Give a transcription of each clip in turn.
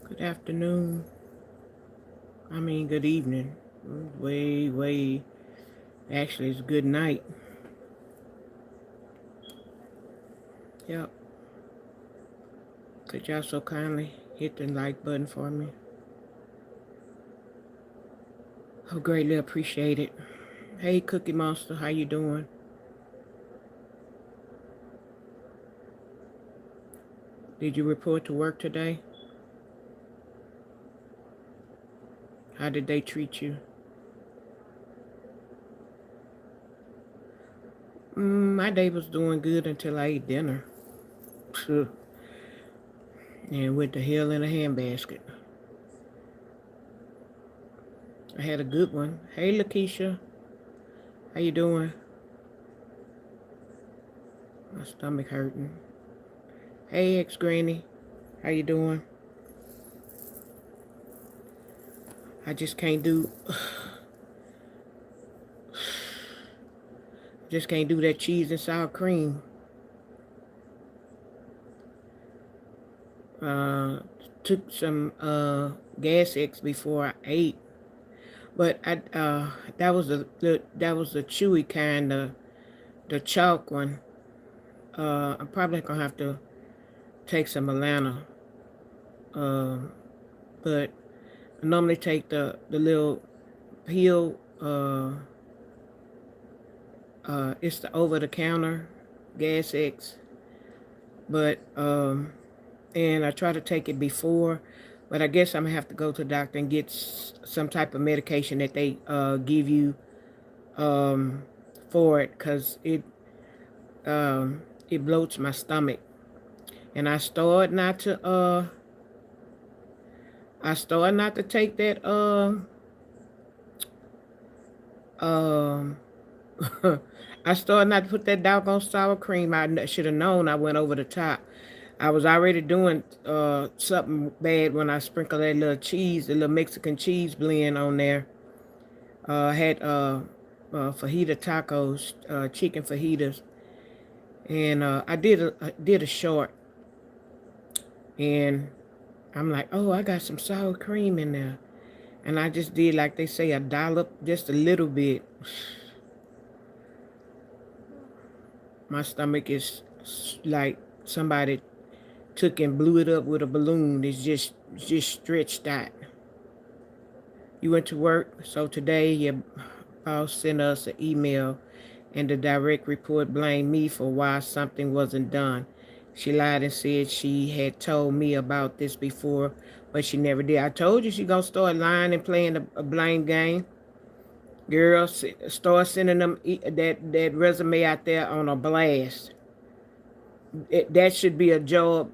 Good afternoon. Good evening. Actually, it's good night. Yep. Could y'all so kindly hit the like button for me? I greatly appreciate it. Hey, Cookie Monster, how you doing? Did you report to work today? How did they treat you? My day was doing good until I ate dinner. And went to hell in a handbasket. I had a good one. Hey, Lakeisha. How you doing? My stomach hurting. Hey, ex-granny. How you doing? I just can't do... Just can't do that cheese and sour cream. Took some gas X before I ate, but that was the chewy kind, the chalk one. I'm probably gonna have to take some Atlanta, but I normally take the little peel. It's the over the counter gas X, but and I try to take it before, but I guess I'm gonna have to go to the doctor and get some type of medication that they give you for it, because it bloats my stomach, and I started not to take that I started not to put that doggone sour cream. I should have known I went over the top. I was already doing something bad when I sprinkled that little cheese, the little Mexican cheese blend on there. I had fajita tacos, chicken fajitas, and I did a short, and I'm like, oh, I got some sour cream in there, and I just did, like they say, a dollop, just a little bit. My stomach is like somebody took and blew it up with a balloon. It's just stretched out. You went to work, so today your boss sent us an email, and the direct report blamed me for why something wasn't done. She lied and said she had told me about this before, but she never did. I told you she gonna start lying and playing a blame game. Girl, start sending them that resume out there on a blast. That should be a job,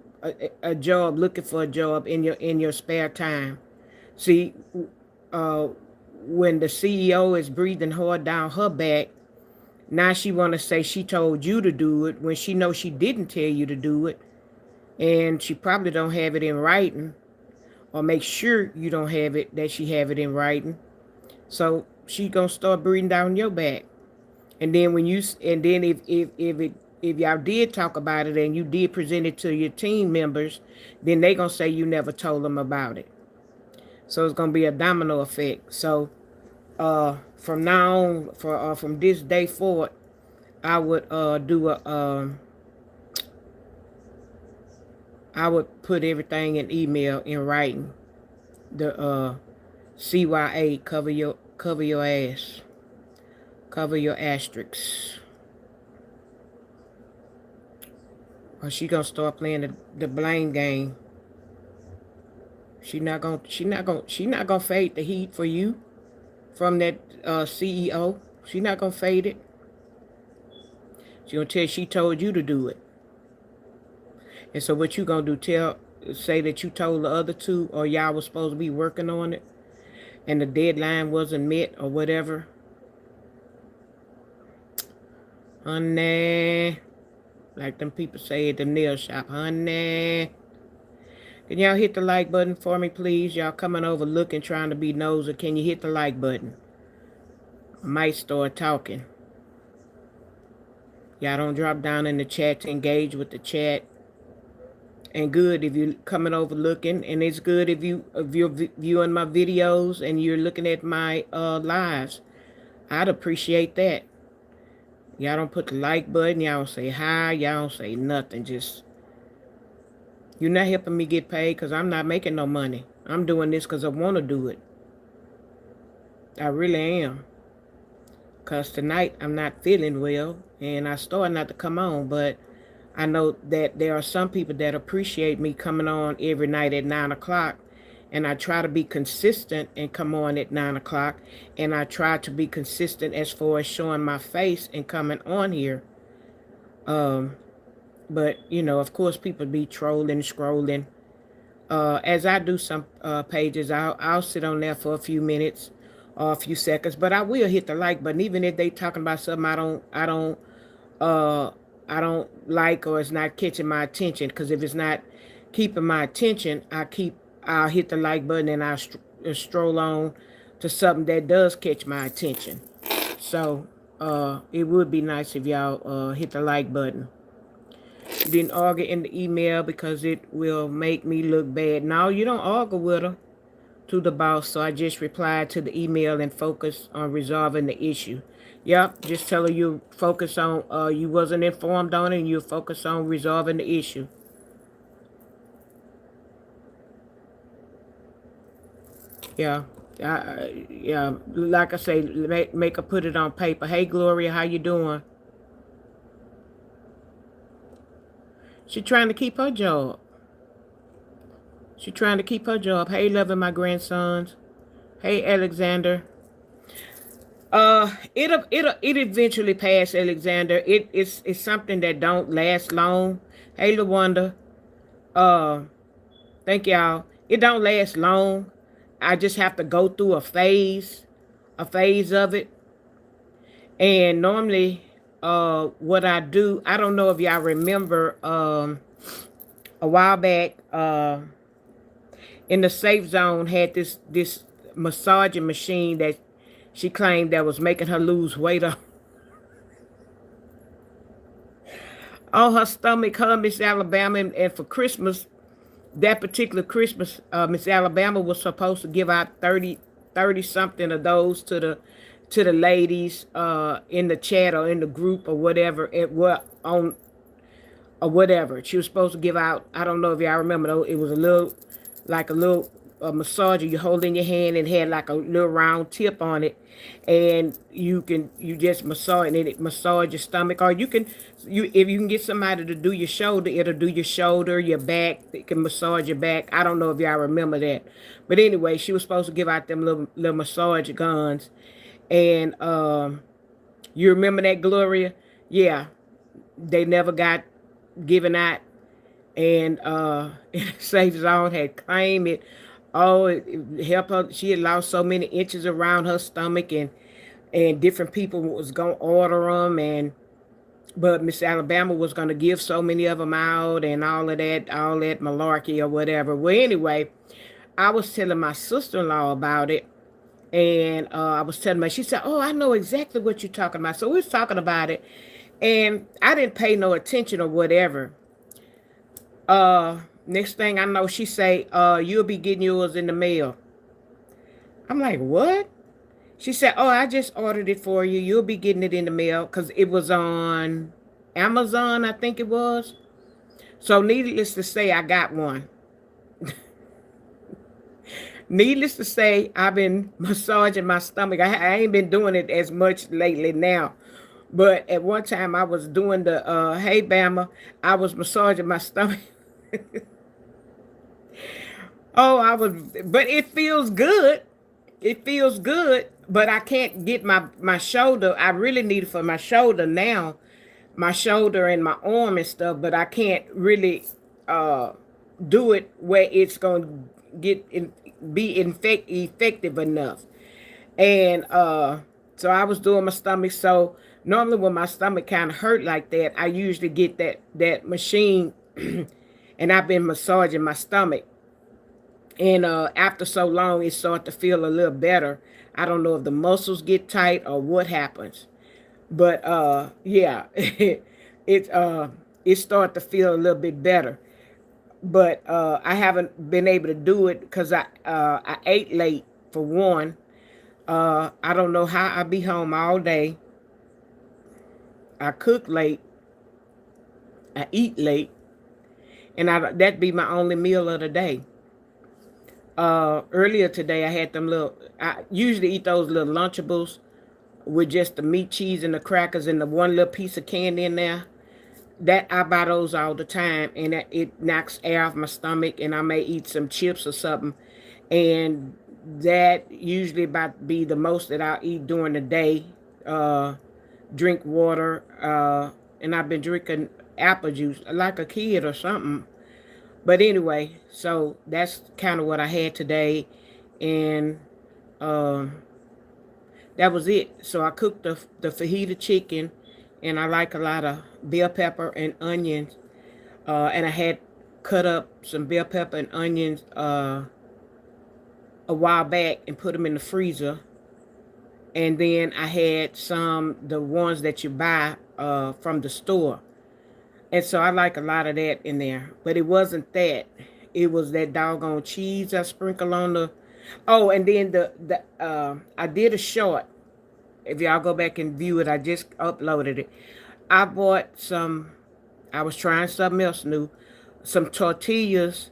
a job, looking for a job in your spare time. See, uh, when the CEO is breathing hard down her back, now she want to say she told you to do it when she knows she didn't tell you to do it, and she probably don't have it in writing, or make sure you don't have it, that she have it in writing. So she gonna start breathing down your back. And then if y'all did talk about it and you did present it to your team members, then they gonna say you never told them about it. So it's gonna be a domino effect. So from now on, from this day forward, I would I would put everything in email in writing. The CYA, cover your ass, cover your asterisks. Or she gonna start playing the blame game. She not gonna fade the heat for you from that CEO. She not gonna fade it. She gonna tell she told you to do it. And so what you gonna do? Say that you told the other two, or y'all was supposed to be working on it, and the deadline wasn't met, or whatever. Honey, like them people say at the nail shop, honey. Can y'all hit the like button for me, please? Y'all coming over looking, trying to be nosy. Can you hit the like button? I might start talking. Y'all don't drop down in the chat to engage with the chat. And good if you're coming over looking, and it's good if you're viewing my videos and you're looking at my lives. I'd appreciate that. Y'all don't put the like button. Y'all don't say hi. Y'all don't say nothing. Just, you're not helping me get paid because I'm not making no money. I'm doing this because I want to do it. I really am. Because tonight I'm not feeling well, and I started not to come on, but I know that there are some people that appreciate me coming on every night at 9 o'clock, and I try to be consistent and come on at 9 o'clock, and I try to be consistent as far as showing my face and coming on here. But, you know, of course, people be trolling, scrolling. As I do some pages, I'll sit on there for a few minutes or a few seconds, but I will hit the like button, even if they talking about something uh, I don't like, or it's not catching my attention. Because if it's not keeping my attention, I'll hit the like button, and I'll stroll on to something that does catch my attention. So it would be nice if y'all hit the like button. You didn't argue in the email because it will make me look bad. No, you don't argue with her, to the boss. So I just replied to the email and focus on resolving the issue. Yep, just tell her you focus on, you wasn't informed on it, and you focus on resolving the issue. Yeah, yeah. Like I say, make her put it on paper. Hey, Gloria, how you doing? She trying to keep her job. She trying to keep her job. Hey, loving my grandsons. Hey, Alexander. It eventually pass, Alexander. It's something that don't last long. Hey, LaWanda. Uh, thank y'all. It don't last long. I just have to go through a phase of it. And normally, what I do, I don't know if y'all remember, a while back, in the safe zone had this massaging machine that she claimed that was making her lose weight on her stomach, her Miss Alabama, and for Christmas, that particular Christmas, Miss Alabama was supposed to give out 30 something of those to the ladies in the chat or in the group or whatever it was on, or whatever. She was supposed to give out, I don't know if y'all remember though, it was a little, like a little massager you hold in your hand, and had like a little round tip on it, and you just massage, and it massage your stomach, or if you can get somebody to do your shoulder, it'll do your shoulder, your back, it can massage your back. I don't know if y'all remember that, but anyway, she was supposed to give out them little massage guns, and you remember that, Gloria? Yeah, they never got given out, and Safe Zone had claimed it. Oh, it helped her. She had lost so many inches around her stomach, and different people was gonna order them, and but Miss Alabama was gonna give so many of them out, and all that malarkey or whatever. Well, anyway, I was telling my sister-in-law about it, and I was telling her. She said, "Oh, I know exactly what you're talking about." So we was talking about it, and I didn't pay no attention or whatever. Next thing I know, she say, "You'll be getting yours in the mail." I'm like, "What?" She said, "Oh, I just ordered it for you. You'll be getting it in the mail," because it was on Amazon, I think it was. So needless to say, I got one. Needless to say, I've been massaging my stomach. I ain't been doing it as much lately now. But at one time I was doing the, hey Bama, I was massaging my stomach. Oh, but it feels good. It feels good. but I can't get my shoulder. I really need it for my shoulder now, my shoulder and my arm and stuff. But I can't really uh do it where it's going to be effective enough. And so I was doing my stomach. So normally when my stomach kind of hurt like that, I usually get that machine, and I've been massaging my stomach. And after so long, it started to feel a little better. I don't know if the muscles get tight or what happens, but yeah, it started to feel a little bit better. But I haven't been able to do it because I ate late for one. I don't know how I be home all day. I cook late. I eat late, and that'd be my only meal of the day. Earlier today, I had them little. I usually eat those little Lunchables with just the meat, cheese, and the crackers, and the one little piece of candy in there. That I buy those all the time, and it knocks air off my stomach. And I may eat some chips or something, and that usually about be the most that I'll eat during the day. Drink water, and I've been drinking apple juice like a kid or something. But anyway, so that's kind of what I had today, and um, that was it. So I cooked the fajita chicken, and I like a lot of bell pepper and onions, and I had cut up some bell pepper and onions a while back and put them in the freezer. And then I had some the ones that you buy from the store. And so I like a lot of that in there. But it wasn't that. It was that doggone cheese I sprinkle on the. Oh, and then I did a short. If y'all go back and view it, I just uploaded it. I bought some. I was trying something else new. Some tortillas.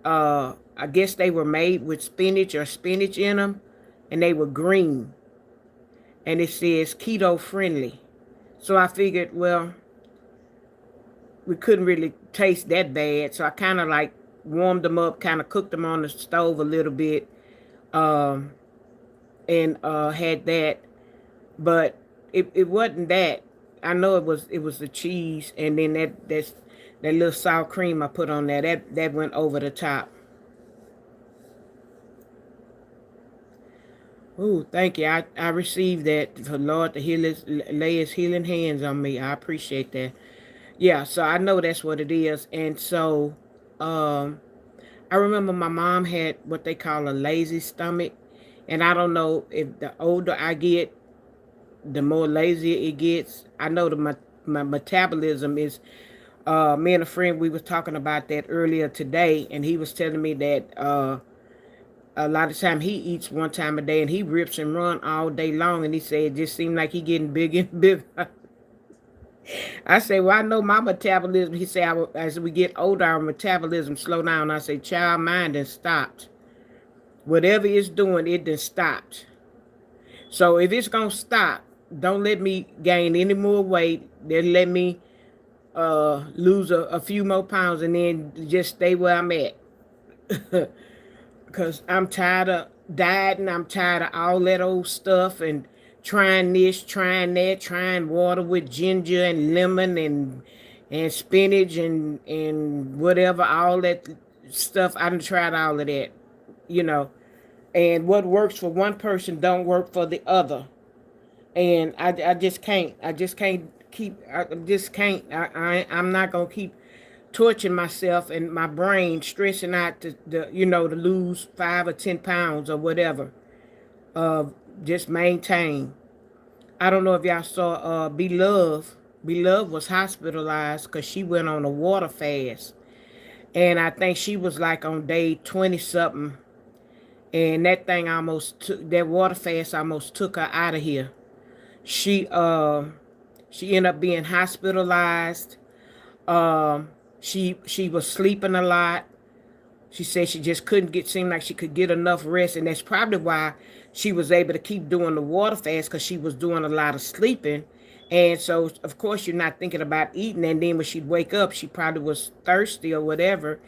I guess they were made with spinach or spinach in them, and they were green. And it says keto friendly. So I figured, well, we couldn't really taste that bad. So I kind of like warmed them up, kind of cooked them on the stove a little bit, um, and had that. But it wasn't that. I know it was the cheese, and then that little sour cream I put on there. That went over the top. Ooh, thank you. I received that for Lord to lay his healing hands on me. I appreciate that. Yeah, so I know that's what it is. And so um I remember my mom had what they call a lazy stomach. And I don't know if the older I get, the more lazy it gets. I know my metabolism is me and a friend, we was talking about that earlier today, and he was telling me that a lot of time he eats one time a day and he rips and run all day long, and he said it just seemed like he getting bigger and bigger. I say, well, I know my metabolism. He said, as we get older, our metabolism slow down. I say, child, mine done stopped. Whatever it's doing, it done stopped. So if it's gonna stop, don't let me gain any more weight. Then let me lose a few more pounds and then just stay where I'm at. Because I'm tired of dieting. I'm tired of all that old stuff and trying this, trying that, trying water with ginger and lemon and spinach and whatever, all that stuff. I done tried all of that, you know. And what works for one person don't work for the other. And I just can't. I just can't keep. I just can't. I'm not gonna keep torturing myself and my brain, stressing out to lose 5 or 10 pounds or whatever. Uh, just maintain. I don't know if y'all saw Beloved. Beloved was hospitalized because she went on a water fast, and I think she was like on day 20 something, and that water fast almost took her out of here. She she ended up being hospitalized. She was sleeping a lot. She said she just couldn't seem like she could get enough rest, and that's probably why she was able to keep doing the water fast, because she was doing a lot of sleeping. And so, of course, you're not thinking about eating. And then when she'd wake up, she probably was thirsty or whatever,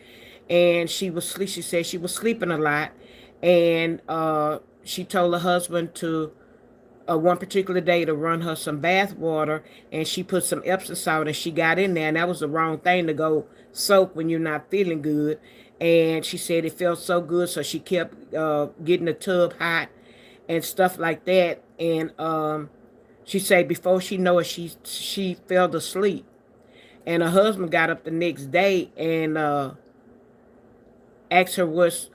and she said she was sleeping a lot, and she told her husband to one particular day to run her some bath water, and she put some Epsom salt and she got in there, and that was the wrong thing to go soak when you're not feeling good. And she said it felt so good, so she kept getting the tub hot and stuff like that. And she said before she know it, she fell asleep. And her husband got up the next day and asked her what's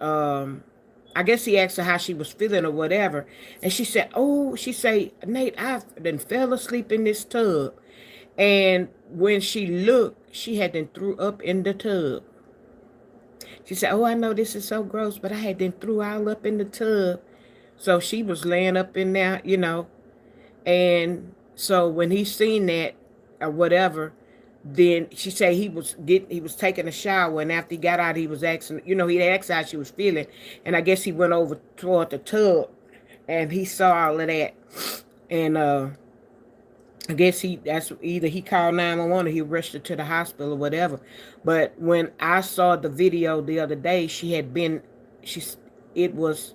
I guess he asked her how she was feeling or whatever. And she said, oh, she said, Nate, I then fell asleep in this tub. And when she looked, she had then threw up in the tub. She said, oh, I know this is so gross, but I had then threw all up in the tub. So she was laying up in there, you know. And so when he seen that or whatever, then she said he was taking a shower, and after he got out, he was asking, you know, he asked how she was feeling, and I guess he went over toward the tub, and he saw all of that, and I guess that's either he called 911 or he rushed her to the hospital or whatever. But when I saw the video the other day, it was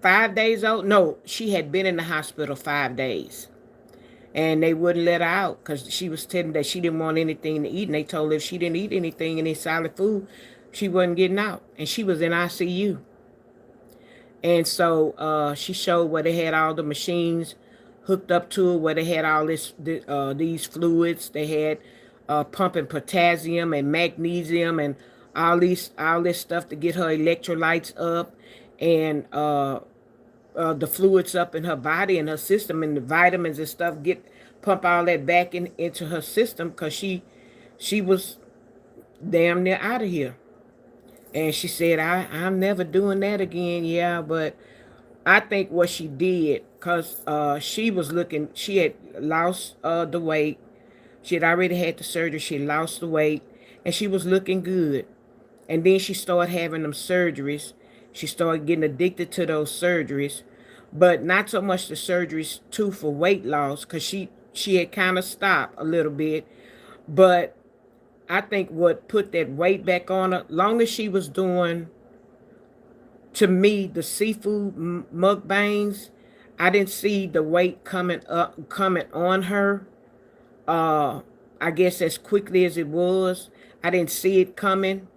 5 days old. No, she had been in the hospital 5 days. And they wouldn't let her out because she was telling that she didn't want anything to eat. And they told her if she didn't eat anything, any solid food, she wasn't getting out. And she was in ICU. And so she showed where they had all the machines hooked up to her, where they had all these fluids. They had pumping potassium and magnesium and all this stuff to get her electrolytes up, and the fluids up in her body and her system, and the vitamins and stuff pump all that back into her system, because she was damn near out of here. And she said, I'm never doing that again. Yeah, but I think what she did, because she had lost the weight. She had already had the surgery. She lost the weight, and she was looking good. And then she started having them surgeries. She started getting addicted to those surgeries, but not so much the surgeries too for weight loss, because she had kind of stopped a little bit. But I think what put that weight back on her, long as she was doing, to me, the seafood mukbangs, I didn't see the weight coming on her. I guess as quickly as it was, I didn't see it coming.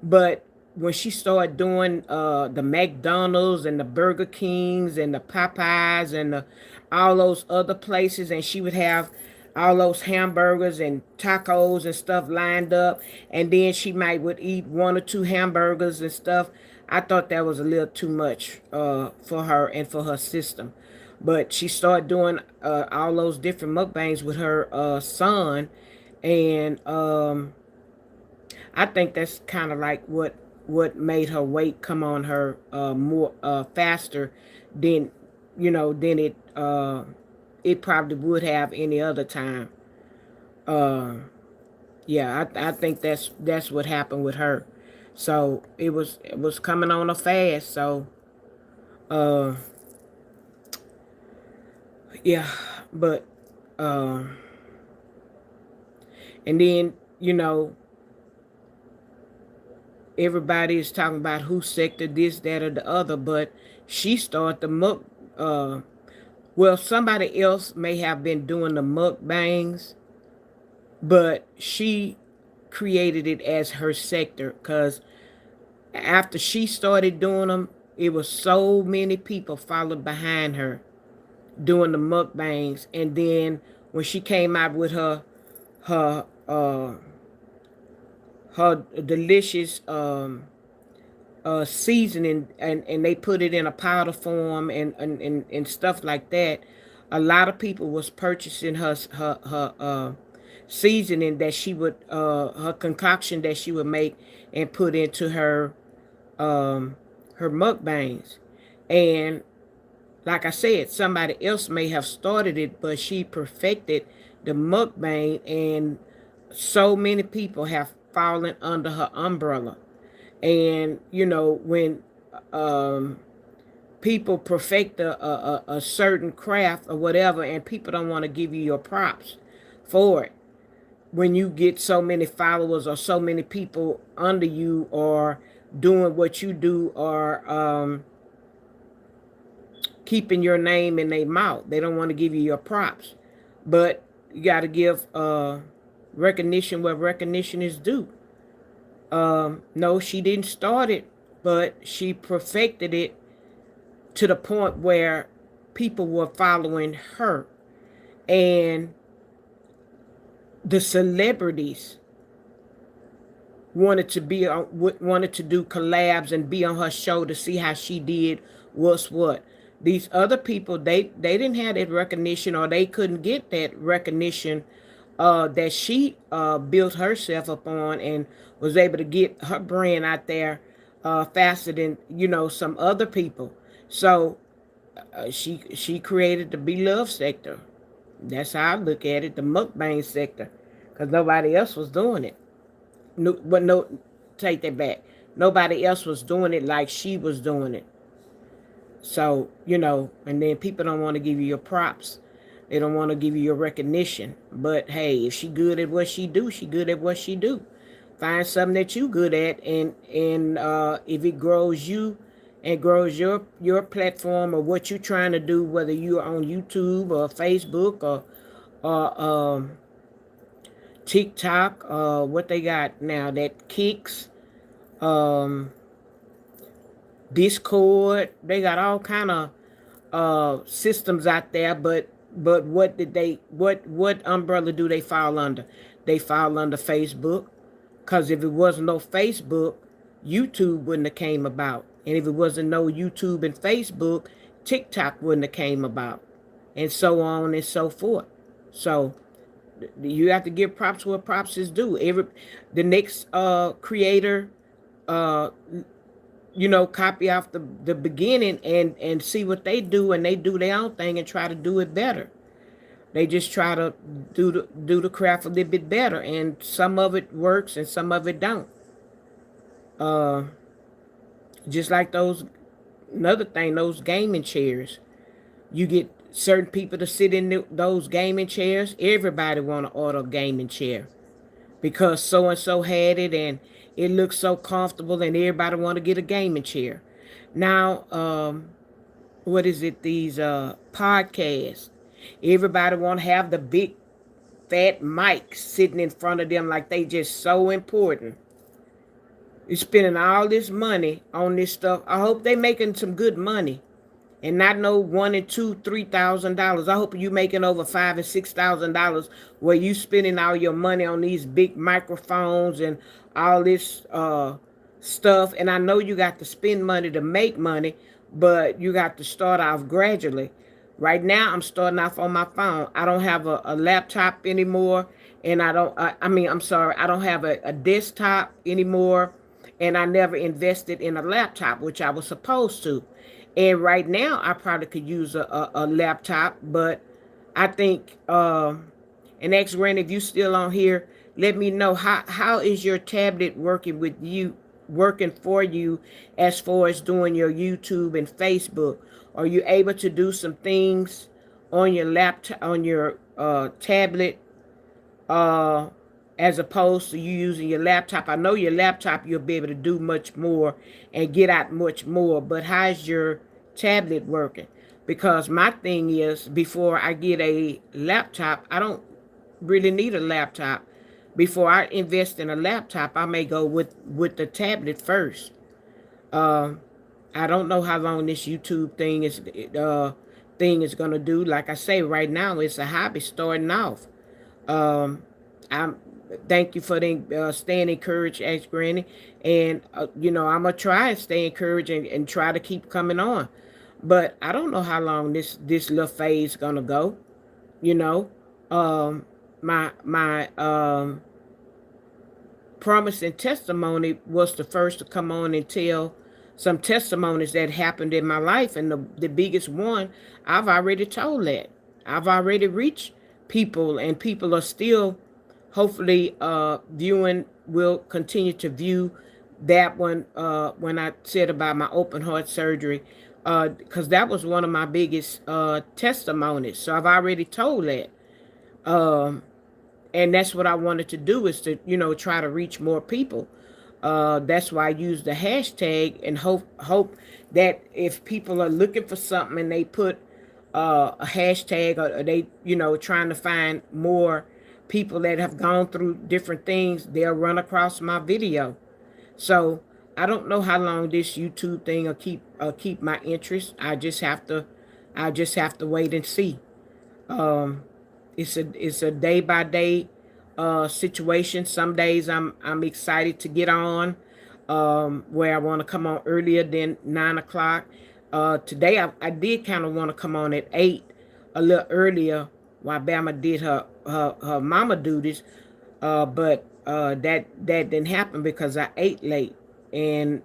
But when she started doing the McDonald's and the Burger Kings and the Popeyes and all those other places, and she would have all those hamburgers and tacos and stuff lined up, and then she would eat one or two hamburgers and stuff. I thought that was a little too much for her and for her system. But she started doing all those different mukbangs with her son, and I think that's kind of like what made her weight come on her more faster than it probably would have any other time. Yeah, I think that's what happened with her. So it was coming on her fast. So yeah, but and then everybody is talking about who sector this, that, or the other, but she started the well, somebody else may have been doing the mukbangs, but she created it as her sector, because after she started doing them, it was so many people followed behind her doing the mukbangs. And then when she came out with her her delicious seasoning, and they put it in a powder form and stuff like that, a lot of people was purchasing her seasoning that she would her concoction that she would make and put into her mukbangs. And like I said, somebody else may have started it, but she perfected the mukbang, and so many people have fallen under her umbrella. And when people perfect a certain craft or whatever, and people don't want to give you your props for it, when you get so many followers or so many people under you or doing what you do, or keeping your name in their mouth. They don't want to give you your props. But you got to give recognition where recognition is due. No, she didn't start it, but she perfected it to the point where people were following her. And the celebrities wanted to do collabs and be on her show to see how she did what's what. These other people, they didn't have that recognition, or they couldn't get that recognition that she built herself up on, and was able to get her brand out there faster than some other people. So she created the beloved sector. That's how I look at it, the mukbang sector, because nobody else was doing it. No, but no, take that back. Nobody else was doing it like she was doing it. So, and then people don't want to give you your props. They don't want to give you your recognition. But hey, if she good at what she do, she good at what she do. Find something that you good at, and if it grows you and grows your platform or what you're trying to do, whether you're on YouTube or Facebook or TikTok, what they got now, that Kicks, um, Discord, they got all kind of systems out there, but what umbrella do they fall under? They fall under Facebook, because if it wasn't no Facebook, YouTube wouldn't have came about, and if it wasn't no YouTube and Facebook, TikTok wouldn't have came about, and so on and so forth. So you have to give props where props is due. The next creator, uh, copy off the beginning and see what they do, and they do their own thing and try to do it better. They just try to do the craft a little bit better, and some of it works and some of it don't. Uh, just like another thing, those gaming chairs. You get certain people to sit in those gaming chairs. Everybody want to order a gaming chair because so and so had it, and it looks so comfortable, and everybody want to get a gaming chair. Now, what is it? These podcasts. Everybody want to have the big fat mic sitting in front of them like they just so important. You're spending all this money on this stuff. I hope they making some good money, and not no $1,000 and $2,000, $3,000. I hope you making over $5,000 and $6,000, where you spending all your money on these big microphones and all this stuff. And I know you got to spend money to make money, but you got to start off gradually. Right now, I'm starting off on my phone. I don't have a laptop anymore, and I'm sorry, I don't have a desktop anymore, and I never invested in a laptop, which I was supposed to. And right now, I probably could use a laptop, but I think, and ex Granny, if you still on here, let me know how is your tablet working for you as far as doing your YouTube and Facebook. Are you able to do some things on your laptop, on your tablet, as opposed to you using your laptop? I know your laptop, you'll be able to do much more and get out much more, but how's your tablet working? Because my thing is, before I get a laptop, I don't really need a laptop. Before I invest in a laptop, I may go with the tablet first. Uh, I don't know how long this YouTube thing is gonna do. Like I say, right now it's a hobby starting off. Um, I'm thank you for the staying encouraged, ex Granny, and I'm gonna try and stay encouraged and try to keep coming on. But I don't know how long this little phase gonna go. You know, my promise and testimony was the first to come on and tell some testimonies that happened in my life, and the biggest one, I've already told that. I've already reached people, and people are still hopefully viewing, will continue to view that one, when I said about my open heart surgery, because that was one of my biggest testimonies. So I've already told that. Um, and that's what I wanted to do, is to try to reach more people. That's why I use the hashtag and hope that if people are looking for something and they put a hashtag, or they, trying to find more people that have gone through different things, they'll run across my video. So I don't know how long this YouTube thing will keep my interest. I just have to wait and see. Um, it's a day by day situation. Some days I'm excited to get on, where I want to come on earlier than 9 o'clock. Today I did kind of want to come on at 8, a little earlier, while Bama did her mama duties. But that didn't happen because I ate late, and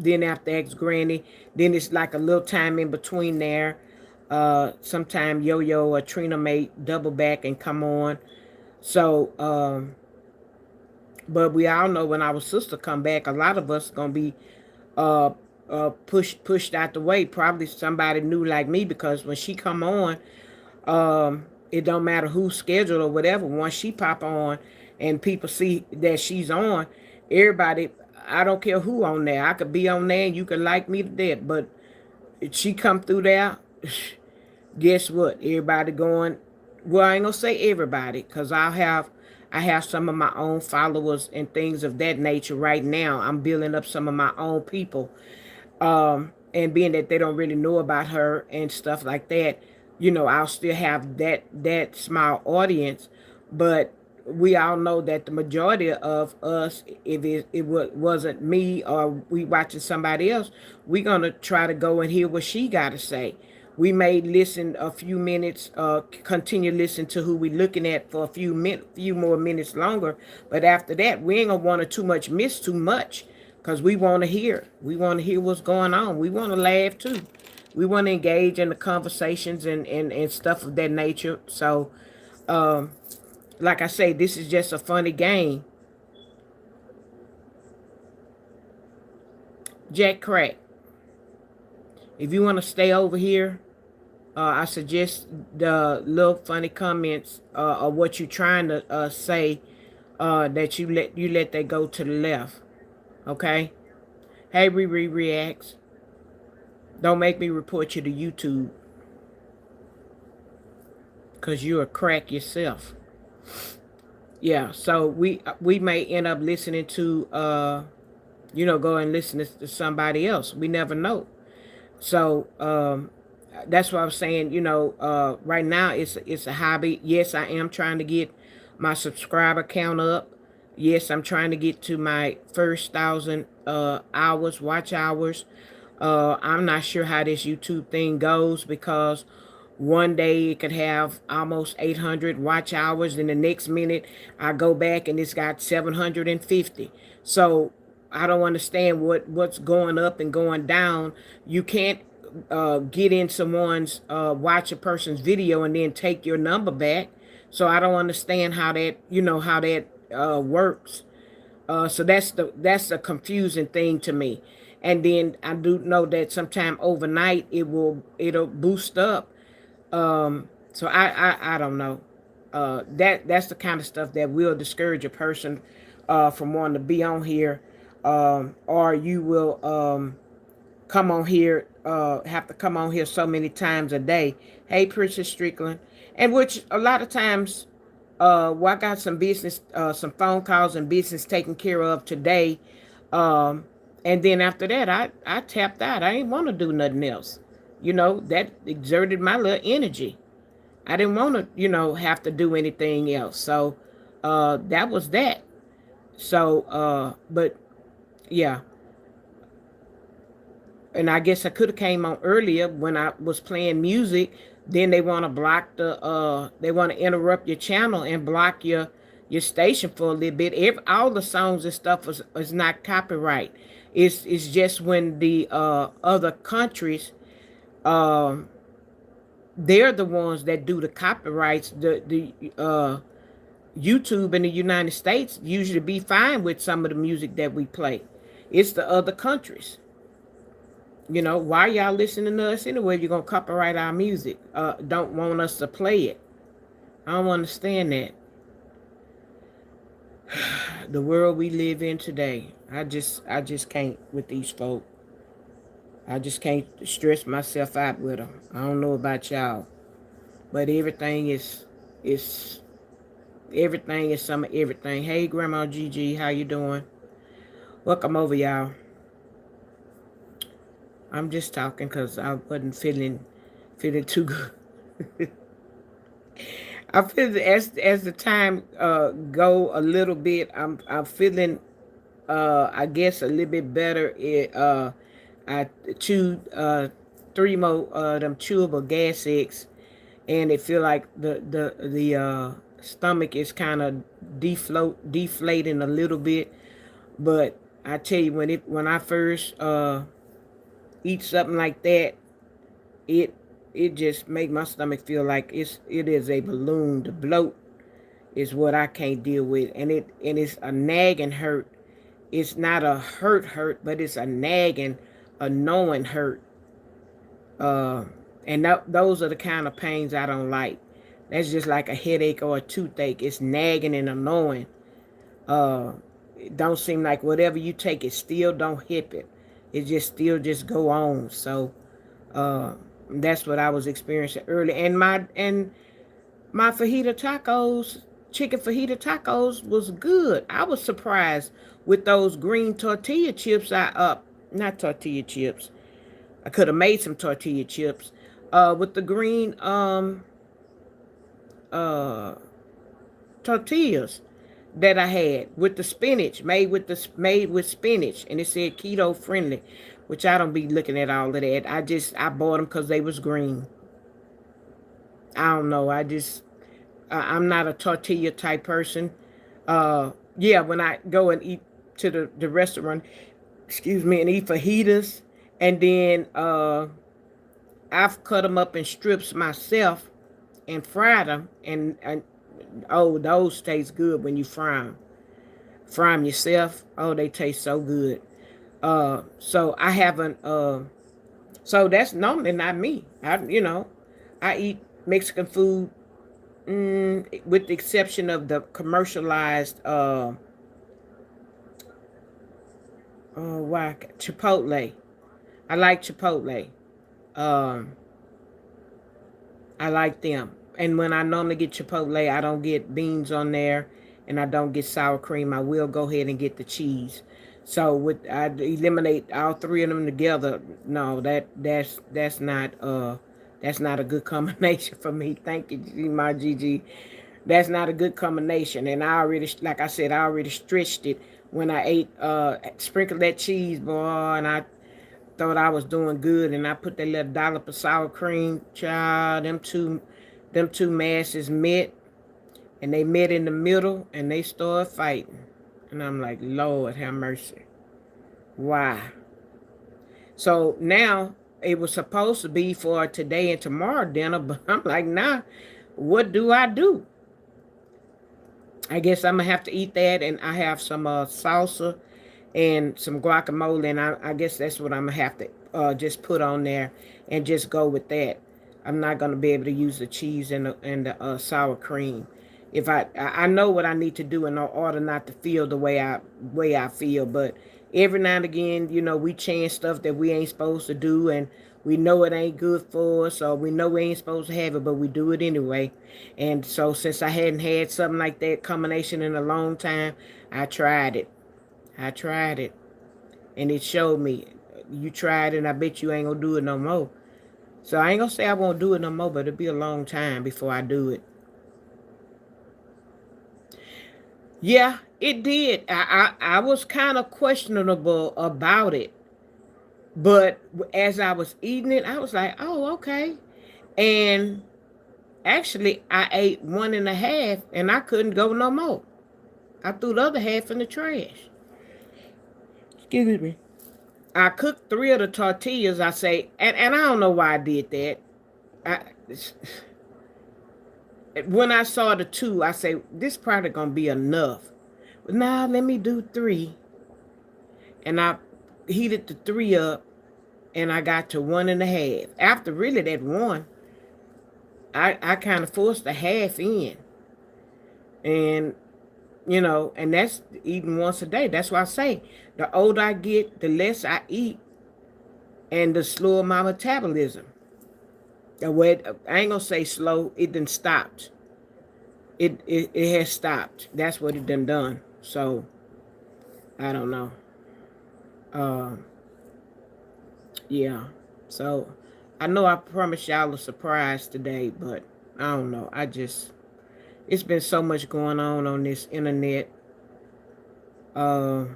then after ex granny, then it's like a little time in between there. Sometime Yo-Yo or Trina may double back and come on. So, but we all know when our sister come back, a lot of us gonna be uh, pushed out the way. Probably somebody new like me, because when she come on, it don't matter who's scheduled or whatever. Once she pop on, and people see that she's on, everybody. I don't care who on there. I could be on there and you could like me to death, but if she come through there, guess what? Everybody going. Well, I ain't gonna say everybody, cause I have some of my own followers and things of that nature right now. I'm building up some of my own people, and being that they don't really know about her and stuff like that, I'll still have that small audience. But we all know that the majority of us, if wasn't me or we watching somebody else, we gonna try to go and hear what she got to say. We may listen a few minutes, continue listening to who we looking at for a few more minutes longer. But after that, we ain't gonna want to too much miss too much, because we want to hear. We want to hear what's going on. We want to laugh too. We want to engage in the conversations and stuff of that nature. So, um, like I say, this is just a funny game. Jack Crack, if you want to stay over here, I suggest the little funny comments, of what you're trying to say, that you let that go to the left. Okay? Hey, Riri Reacts. Don't make me report you to YouTube, because you're a crack yourself. Yeah, so we may end up listening to go and listen to somebody else. We never know. So that's what I was saying. Right now it's a hobby. Yes, I am trying to get my subscriber count up. Yes, I'm trying to get to my first 1,000 hours, watch hours. I'm not sure how this YouTube thing goes, because one day it could have almost 800 watch hours, and the next minute I go back and it's got 750. So I don't understand what's going up and going down. You can't get in someone's watch a person's video and then take your number back. So I don't understand how that works. So that's a confusing thing to me. And then I do know that sometime overnight it'll boost up. So I don't know. That's the kind of stuff that will discourage a person from wanting to be on here, or you will come on here, have to come on here so many times a day. Hey, Princess Strickland, and which a lot of times, well, I got some business, some phone calls and business taken care of today. And then after that, I tapped out. I didn't want to do nothing else. That exerted my little energy. I didn't want to, have to do anything else. So that was that. So, but yeah. And I guess I could have came on earlier when I was playing music. Then they want to they want to interrupt your channel and block your station for a little bit. All the songs and stuff is not copyright. It's just when the other countries, um, they're the ones that do the copyrights. The YouTube in the United States usually be fine with some of the music that we play. It's the other countries. Why y'all listening to us anyway? You're gonna copyright our music. Don't want us to play it. I don't understand that. The world we live in today, I just can't with these folk. I just can't stress myself out with them. I don't know about y'all, but is everything is some of everything. Hey, Grandma Gigi, how you doing? Welcome over, y'all. I'm just talking because I wasn't feeling too good. I feel as the time go a little bit. I'm feeling I guess a little bit better. I chewed three more them chewable gas eggs, and it feel like the stomach is kind of deflating a little bit. But I tell you, when I first eat something like that, it it just make my stomach feel like it is a balloon. The bloat is what I can't deal with, and it's a nagging hurt. It's not a hurt, but it's a nagging, annoying hurt. Uh, and those are the kind of pains I don't like. That's just like a headache or a toothache. It's nagging and annoying. It don't seem like whatever you take, it still don't hit it. It just still just go on. So uh, that's what I was experiencing early. And my fajita tacos, chicken fajita tacos was good. I was surprised with those green tortilla chips. Not tortilla chips. I could have made some tortilla chips. With the green uh tortillas that I had with the spinach made with spinach, and it said keto friendly, which I don't be looking at all of that. I bought them because they was green. I don't know. I'm not a tortilla type person. Yeah, when I go and eat to the restaurant, excuse me, and eat fajitas, and then I've cut them up in strips myself and fried them, and oh, those taste good when you fry them. Fry them yourself. Oh, they taste so good. So I haven't. So that's normally not me. I eat Mexican food, with the exception of the commercialized why Chipotle. I like Chipotle. Um, I like them. And when I normally get Chipotle, I don't get beans on there, and I don't get sour cream. I will go ahead and get the cheese. So with I eliminate all three of them together. No, that's not a good combination for me. Thank you, my Gigi. That's not a good combination. And I already, like I said, I already stretched it when I ate sprinkled that cheese, boy, and I thought I was doing good, and I put that little dollop of sour cream. Child, them two masses met, and they met in the middle, and they started fighting. And I'm like, Lord have mercy. Why? So now it was supposed to be for today and tomorrow dinner, but I'm like, nah, what do I do? I guess I'm gonna have to eat that, and I have some salsa and some guacamole, and I guess that's what I'm gonna have to just put on there and just go with that. I'm not gonna be able to use the cheese and the sour cream. If I know what I need to do in order not to feel the way I feel, but every now and again, we change stuff that we ain't supposed to do, and we know it ain't good for us, or we know we ain't supposed to have it, but we do it anyway. And so since I hadn't had something like that combination in a long time, I tried it. I tried it, and it showed me. You tried it, and I bet you ain't gonna do it no more. So I ain't gonna say I won't do it no more, but it'll be a long time before I do it. Yeah, it did. I was kind of questionable about it, but as I was eating it, I was like, oh, okay. And actually, I ate one and a half, and I couldn't go no more. I threw the other half in the trash. Excuse me. I cooked three of the tortillas. I say, and I don't know why I did that. I, when I saw the two, I say this probably gonna be enough. But now let me do three, and I heated the three up, and I got to one and a half. After really that one, I kind of forced the half in, and and that's eating once a day. That's why I say the older I get, the less I eat and the slower my metabolism. The way I ain't gonna say slow, it done stopped. It has stopped. That's what it done. So I don't know. Uh, yeah. So I know I promised y'all a surprise today, but I don't know. It's been so much going on this internet. Uh,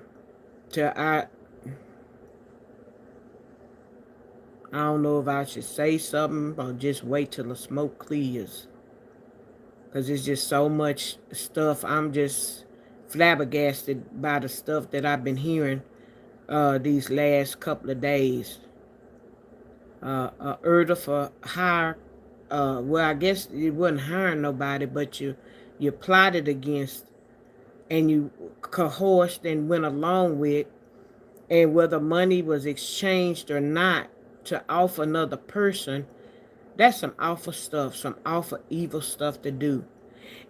to I don't know if I should say something or just wait till the smoke clears. Because it's just so much stuff. I'm just flabbergasted by the stuff that I've been hearing these last couple of days. Order for hire, well, I guess you wasn't hiring nobody, but you plotted against and you coerced and went along with, and whether money was exchanged or not to offer another person, that's some awful stuff, some awful evil stuff to do.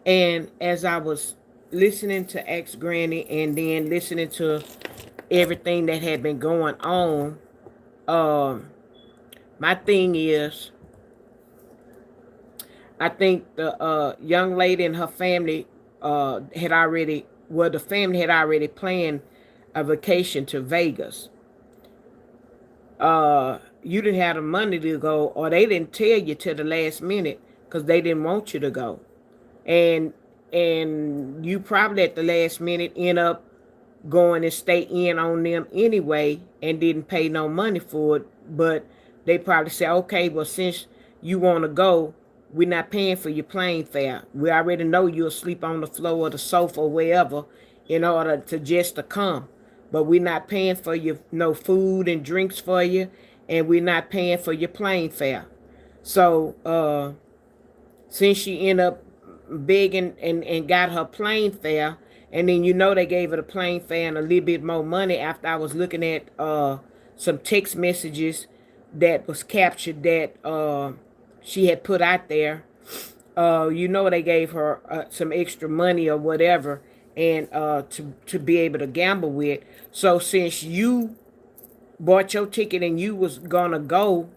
And as I was listening to ex Granny and then listening to everything that had been going on, um, my thing is, I think the young lady and her family had already, well, the family had already planned a vacation to Vegas. You didn't have the money to go, or they didn't tell you till the last minute because they didn't want you to go, and you probably at the last minute end up going and stay in on them anyway and didn't pay no money for it. But they probably say, okay, well, since you want to go, we're not paying for your plane fare. We already know you'll sleep on the floor or the sofa or wherever in order to just to come. But we're not paying for your no food and drinks for you, and we're not paying for your plane fare. So since she ended up begging and got her plane fare, and then they gave her the plane fare and a little bit more money after I was looking at some text messages that was captured that she had put out there. They gave her some extra money or whatever, and to be able to gamble with. So since you bought your ticket and you was gonna go,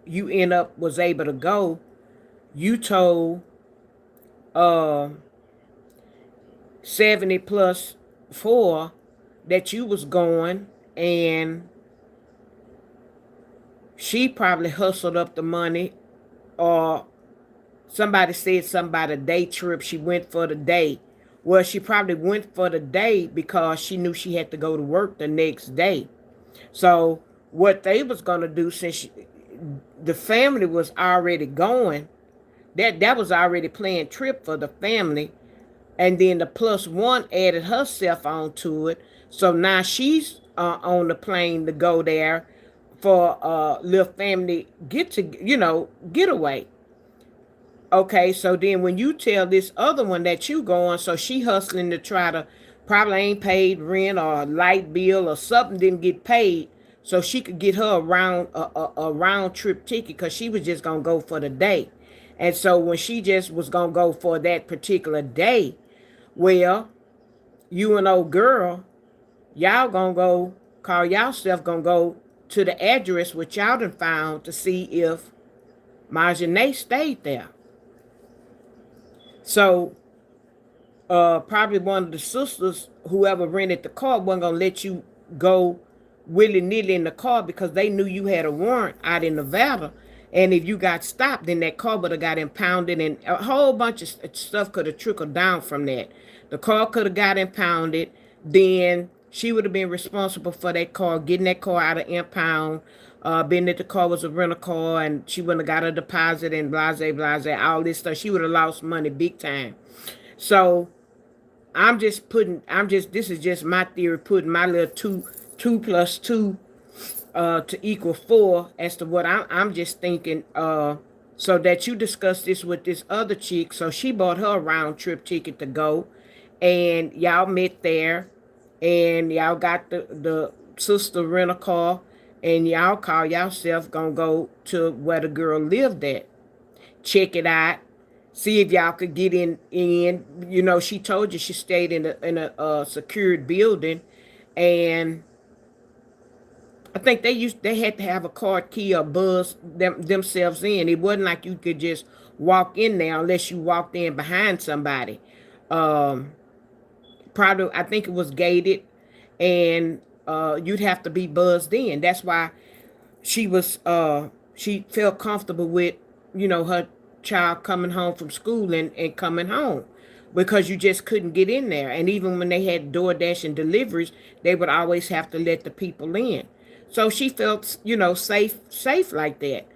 you end up was able to go. You told uh 70 plus 4 that you was going, and she probably hustled up the money, or somebody said something about a day trip. She went for the day. Well, she probably went for the day because she knew she had to go to work the next day. So what they was going to do, since the family was already going, that was already planned trip for the family, and then the plus one added herself onto it. So now she's on the plane to go there for little family getaway. Okay, so then when you tell this other one that you going, so she hustling to try to, probably ain't paid rent or light bill or something didn't get paid, so she could get her a round trip ticket because she was just gonna go for the day. And so when she just was gonna go for that particular day, well, you and old girl, y'all gonna go, call yourself gonna go to the address which y'all done found to see if Marjane stayed there. So probably one of the sisters, whoever rented the car, wasn't gonna let you go willy-nilly in the car because they knew you had a warrant out in Nevada. And if you got stopped, then that car would have got impounded, and a whole bunch of stuff could have trickled down from that. The car could have got impounded. Then she would have been responsible for that car, getting that car out of impound, being that the car was a rental car, and she wouldn't have got a deposit and blase, blase, all this stuff. She would have lost money big time. So this is just my theory, putting my little two plus two to equal 4 as to what I'm just thinking, so that you discuss this with this other chick. So she bought her a round trip ticket to go, and y'all met there, and y'all got the sister rent a car, and y'all call yourself gonna go to where the girl lived at, check it out, See if y'all could get in. You know, she told you she stayed in a secured building, and I think they had to have a card key or buzz themselves in. It wasn't like you could just walk in there unless you walked in behind somebody. Um, Probably I think it was gated, and you'd have to be buzzed in. That's why she felt comfortable with, her child coming home from school and coming home, because you just couldn't get in there. And even when they had DoorDash and deliveries, they would always have to let the people in. So she felt, safe like that.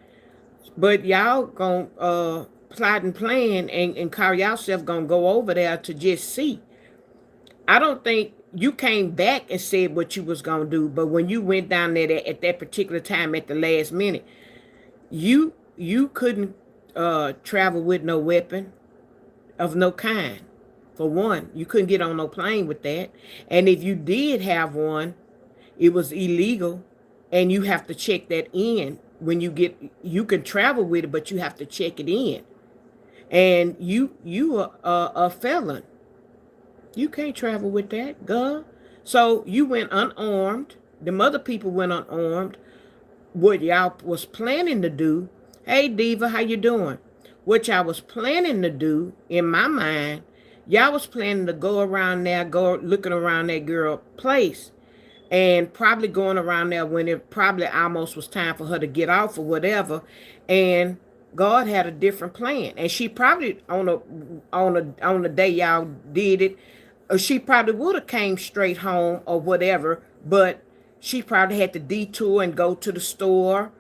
But y'all gonna plot and plan and call yourself gonna go over there to just see. I don't think you came back and said what you was gonna do, but when you went down there at that particular time at the last minute, you couldn't travel with no weapon of no kind. For one, you couldn't get on no plane with that, and if you did have one, it was illegal, and you have to check that in when you get. You can travel with it, but you have to check it in, and you are a felon. You can't travel with that, girl. So you went unarmed. The other people went unarmed. What y'all was planning to do? Hey, Diva, how you doing? What y'all was planning to do, in my mind, y'all was planning to go around there, go looking around that girl place, and probably going around there when it probably almost was time for her to get off or whatever. And God had a different plan, and she probably on the day y'all did it, she probably would have came straight home or whatever, but she probably had to detour and go to the store,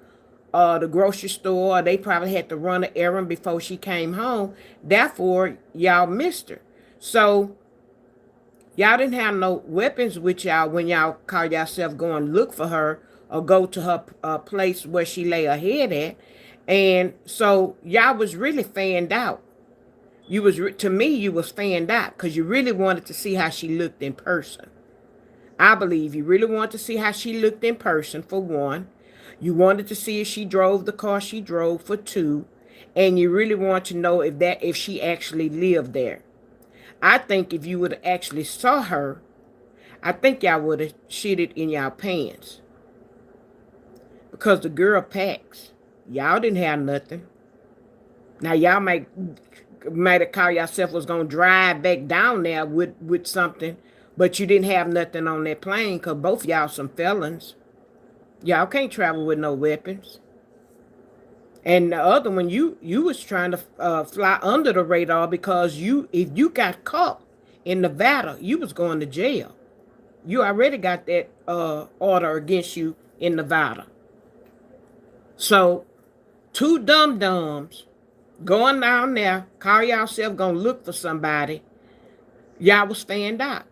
the grocery store. Or they probably had to run an errand before she came home. Therefore, y'all missed her. So y'all didn't have no weapons with y'all when y'all call yourself going look for her or go to her place where she lay her head at. And so y'all was really fanned out. To me, you was fanned out because you really wanted to see how she looked in person. I believe you really wanted to see how she looked in person, for one. You wanted to see if she drove the car she drove, for two. And you really want to know if she actually lived there. I think if you would have actually saw her, I think y'all would have shitted in y'all pants. Because the girl packs. Y'all didn't have nothing. Now y'all might have called yourself was gonna drive back down there with something, but you didn't have nothing on that plane because both y'all some felons. Y'all can't travel with no weapons. And the other one, you was trying to fly under the radar because if you got caught in Nevada, you was going to jail. You already got that order against you in Nevada. So two dum dums going down there, call yourself gonna look for somebody. Y'all was fanned out.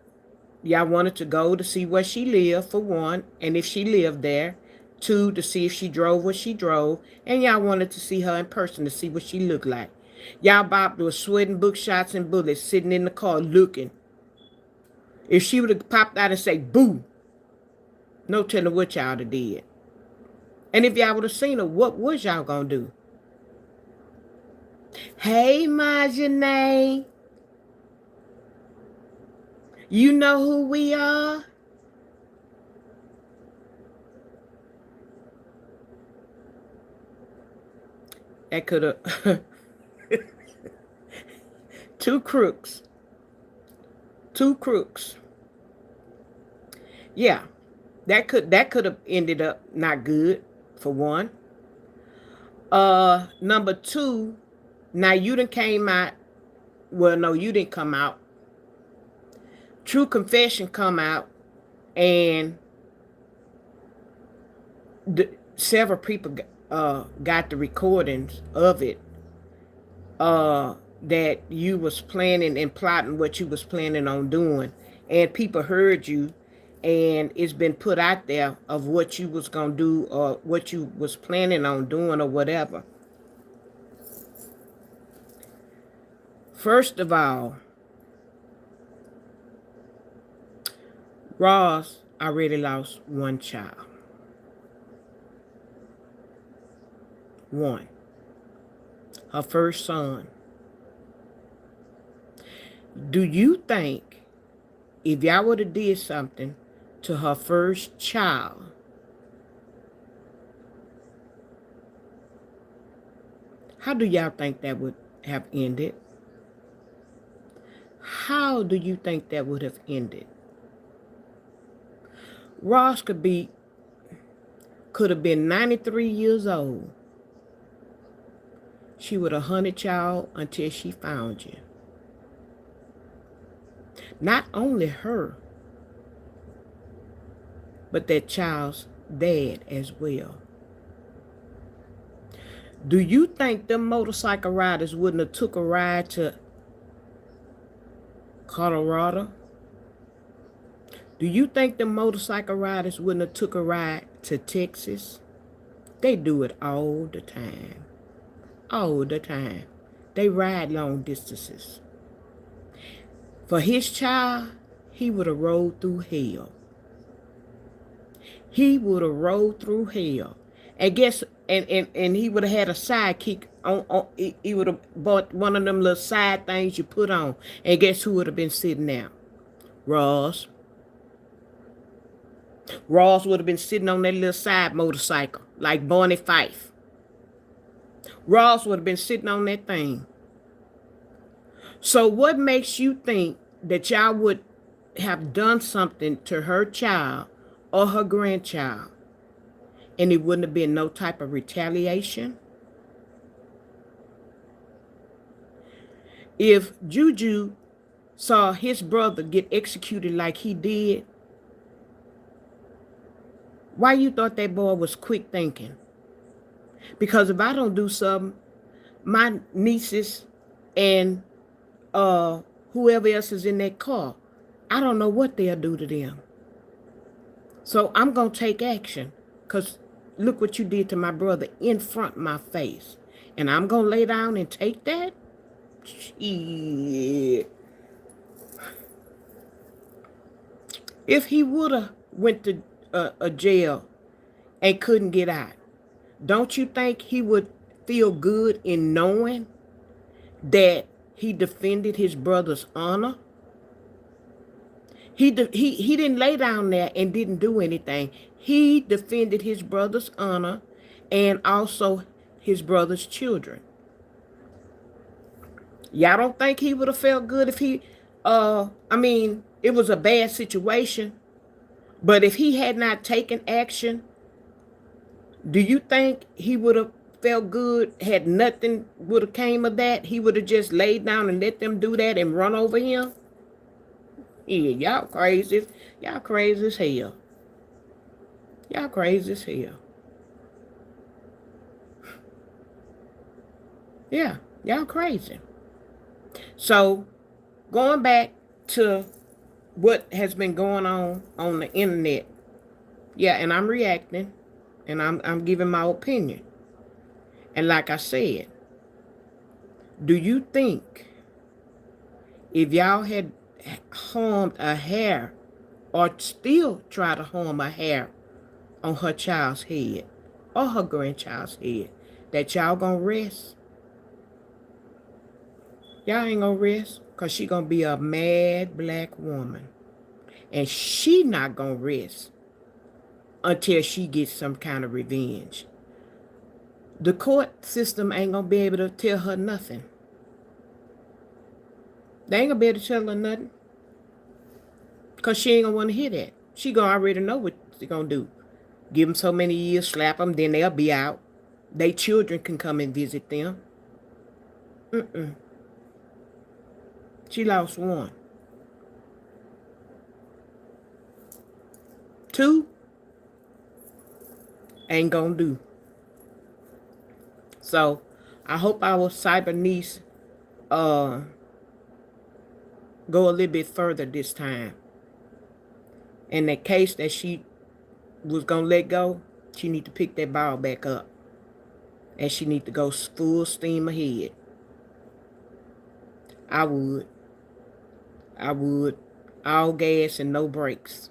Y'all wanted to go to see where she lived, for one, and if she lived there. Two, to see if she drove what she drove. And y'all wanted to see her in person to see what she looked like. Y'all bopped was sweating book shots and bullets sitting in the car looking. If she would have popped out and say, boo, no telling what y'all would have did. And if y'all would have seen her, what was y'all gonna do? Hey, Majanae. You know who we are? That could have two crooks. Two crooks. Yeah. That could have ended up not good, for one. Number two, now you done came out. Well, no, you didn't come out. True Confession come out, and several people got the recordings of it, that you was planning and plotting what you was planning on doing, and people heard you, and it's been put out there of what you was gonna do or what you was planning on doing or whatever. First of all, Ross already lost one child. One. Her first son. Do you think if y'all would have did something to her first child, how do y'all think that would have ended? How do you think that would have ended? Ross could have been 93 years old. She would have hunted y'all until she found you. Not only her, but that child's dad as well. Do you think them motorcycle riders wouldn't have took a ride to Colorado? Do you think the motorcycle riders wouldn't have took a ride to Texas? They do it all the time. All the time. They ride long distances. For his child, he would have rolled through hell. He would have rolled through hell. And guess and he would have had a sidekick on he would have bought one of them little side things you put on. And guess who would have been sitting there? Ross. Ross would have been sitting on that little side motorcycle, like Barney Fife. Ross would have been sitting on that thing. So what makes you think that y'all would have done something to her child or her grandchild and it wouldn't have been no type of retaliation? If Juju saw his brother get executed like he did, why you thought that boy was quick thinking? Because if I don't do something, my nieces and whoever else is in that car, I don't know what they'll do to them. So I'm going to take action because look what you did to my brother in front of my face. And I'm going to lay down and take that? Shit. If he would have went to a jail and couldn't get out, don't you think he would feel good in knowing that he defended his brother's honor? He didn't lay down there and didn't do anything. He defended his brother's honor and also his brother's children. Y'all don't think he would have felt good if he, it was a bad situation, but if he had not taken action, do you think he would have felt good had nothing would have came of that? He would have just laid down and let them do that and run over him? Yeah, y'all crazy. Y'all crazy as hell. Y'all crazy as hell. Yeah, y'all crazy. So, going back to what has been going on the internet. Yeah, and I'm reacting and I'm giving my opinion. And like I said, do you think if y'all had harmed a hair or still try to harm a hair on her child's head or her grandchild's head, that y'all gonna rest? Y'all ain't gonna rest because she gonna be a mad black woman. And she not gonna rest until she gets some kind of revenge. The court system ain't gonna be able to tell her nothing. They ain't gonna be able to tell her nothing. Because she ain't gonna want to hear that. She gonna already know what she gonna do. Give them so many years, slap them, then they'll be out. They children can come and visit them. She lost one. 2 ain't gonna do. So I hope our cyber niece go a little bit further this time. In that case that she was gonna let go, she need to pick that ball back up. And she need to go full steam ahead. I would. All gas and no brakes.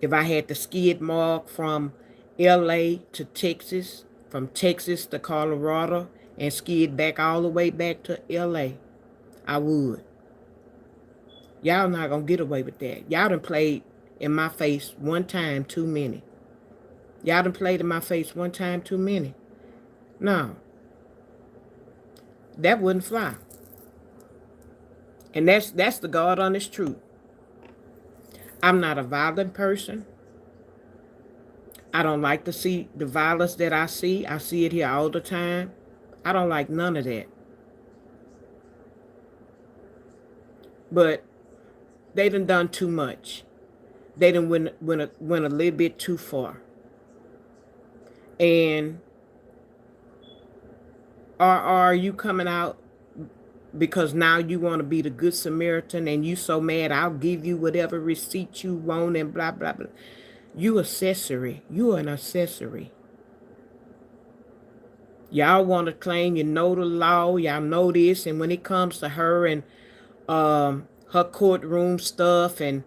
If I had to skid mark from LA to Texas, from Texas to Colorado, and skid back all the way back to LA, I would. Y'all not gonna get away with that. Y'all done played in my face one time too many. Y'all done played in my face one time too many. No, that wouldn't fly. And that's the God honest truth. I'm not a violent person. I don't like to see the violence that I see. I see it here all the time. I don't like none of that. But they done too much. They done went a little bit too far. And are you coming out because now you want to be the good Samaritan and you so mad I'll give you whatever receipt you want and blah blah blah. You accessory. You an accessory. Y'all want to claim you know the law, y'all know this, and when it comes to her and her courtroom stuff and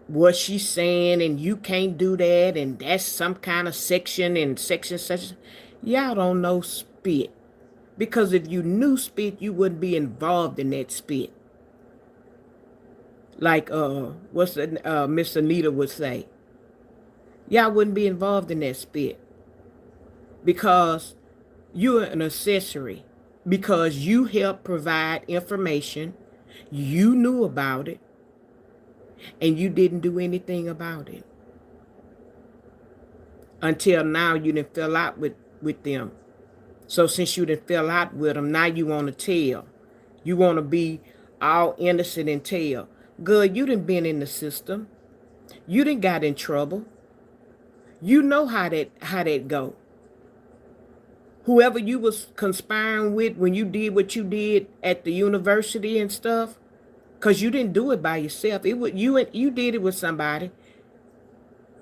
what she's saying, and you can't do that, and that's some kind of section and section such. Y'all don't know spit. Because if you knew spit, you wouldn't be involved in that spit. Like what's the Miss Anita would say. Y'all wouldn't be involved in that spit. Because you're an accessory. Because you help provide information. You knew about it. And you didn't do anything about it. Until now you didn't fell out with them. So since you done fell out with them, now you want to tell. You want to be all innocent and tell. Good, you done been in the system. You done got in trouble. You know how that go. Whoever you was conspiring with when you did what you did at the university and stuff, because you didn't do it by yourself. It was you did it with somebody.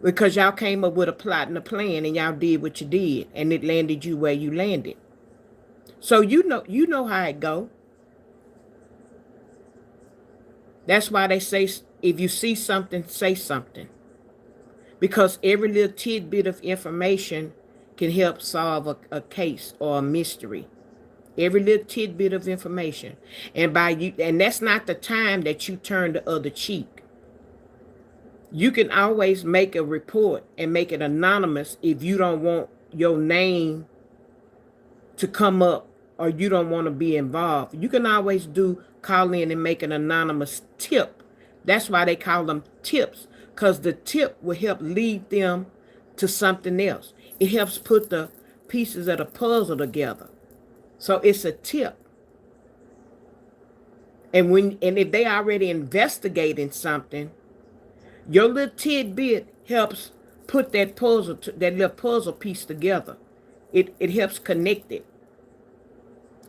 Because y'all came up with a plot and a plan and y'all did what you did and it landed you where you landed. So you know how it go. That's why they say if you see something, say something. Because every little tidbit of information can help solve a case or a mystery. Every little tidbit of information. And that's not the time that you turn the other cheek. You can always make a report and make it anonymous if you don't want your name to come up or you don't want to be involved. You can always call in and make an anonymous tip. That's why they call them tips, because the tip will help lead them to something else. It helps put the pieces of the puzzle together. So it's a tip. And if they already investigating something, your little tidbit helps put that little puzzle piece together. It helps connect it.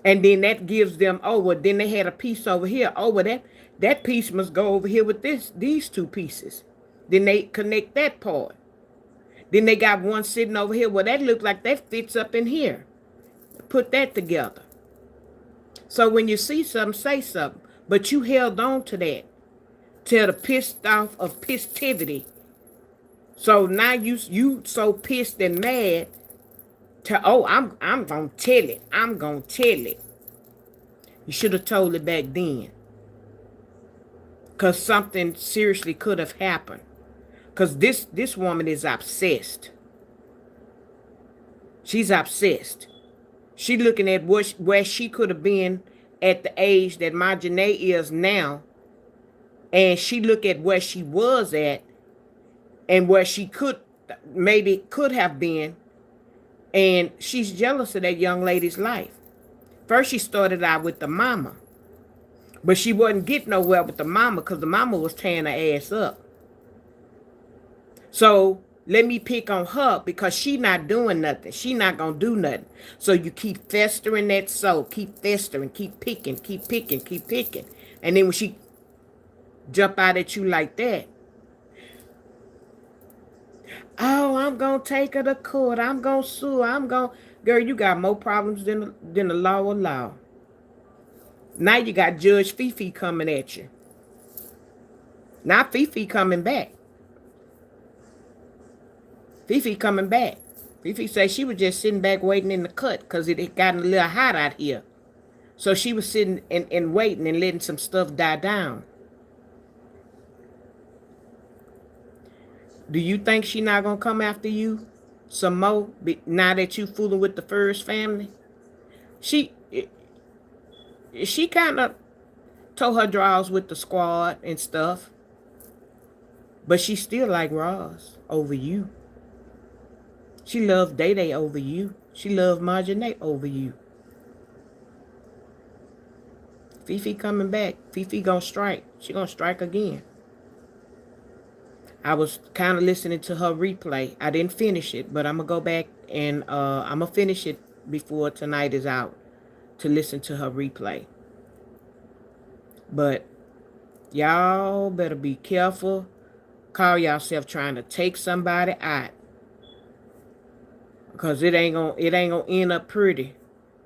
And then that gives them, oh, well, then they had a piece over here. Oh, well, that piece must go over here with these two pieces. Then they connect that part. Then they got one sitting over here. Well, that looks like that fits up in here. Put that together. So when you see something, say something. But you held on to that. Till the pissed off of pissivity. So now you so pissed and mad to, oh, I'm gonna tell it. I'm gonna tell it. You should have told it back then. Cause something seriously could have happened. Cause this woman is obsessed. She's obsessed. She looking at where she could have been at the age that my Janae is now. And she look at where she was at and where she could have been. And she's jealous of that young lady's life. First, she started out with the mama. But she wasn't getting nowhere with the mama because the mama was tearing her ass up. So let me pick on her because she not doing nothing. She not going to do nothing. So you keep festering that soul. Keep festering. Keep picking. Keep picking. Keep picking. And then when she jump out at you like that. Oh, I'm going to take her to court. I'm going to sue. Girl, you got more problems than the law will allow. Now you got Judge Fifi coming at you. Now Fifi coming back. Fifi coming back. Fifi said she was just sitting back waiting in the cut because it had gotten a little hot out here. So she was sitting and waiting and letting some stuff die down. Do you think she not gonna come after you some more now that you fooling with the first family? She she kind of told her draws with the squad and stuff, but she still like Roz over you. She loved Day Day over you. She loved Marjanae over you. Fifi coming back. Fifi gonna strike. She gonna strike again. I was kind of listening to her replay. I didn't finish it, but I'm gonna go back and I'm gonna finish it before tonight is out to listen to her replay. But y'all better be careful. Call yourself trying to take somebody out, because it ain't gonna end up pretty,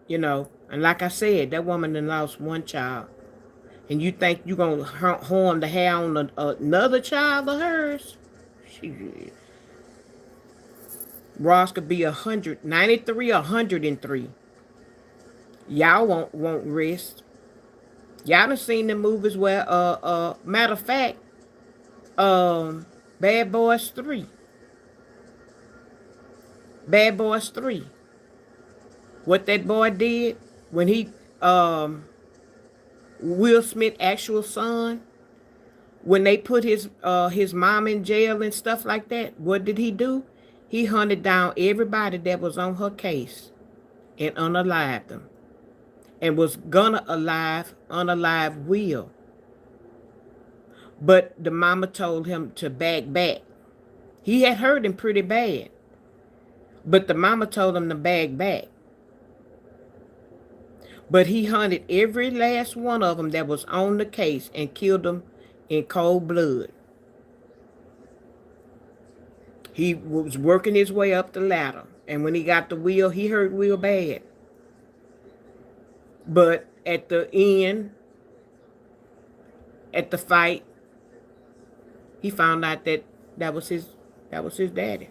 you know. And like I said, that woman done lost one child, and you think you gonna harm the hair on another child of hers? She, Ross could be 193, 103. Y'all won't rest. Y'all done seen the movies where matter of fact, um Bad Boys 3. Bad Boys 3. What that boy did when he Will Smith actual son, when they put his mom in jail and stuff like that, what did he do? He hunted down everybody that was on her case and unalived them, and was gonna unalive Will. But the mama told him to back. He had hurt him pretty bad, but the mama told him to back. But he hunted every last one of them that was on the case and killed them in cold blood. He was working his way up the ladder, and when he got the Will, he hurt Will bad. But at the end, at the fight, he found out that that was his daddy.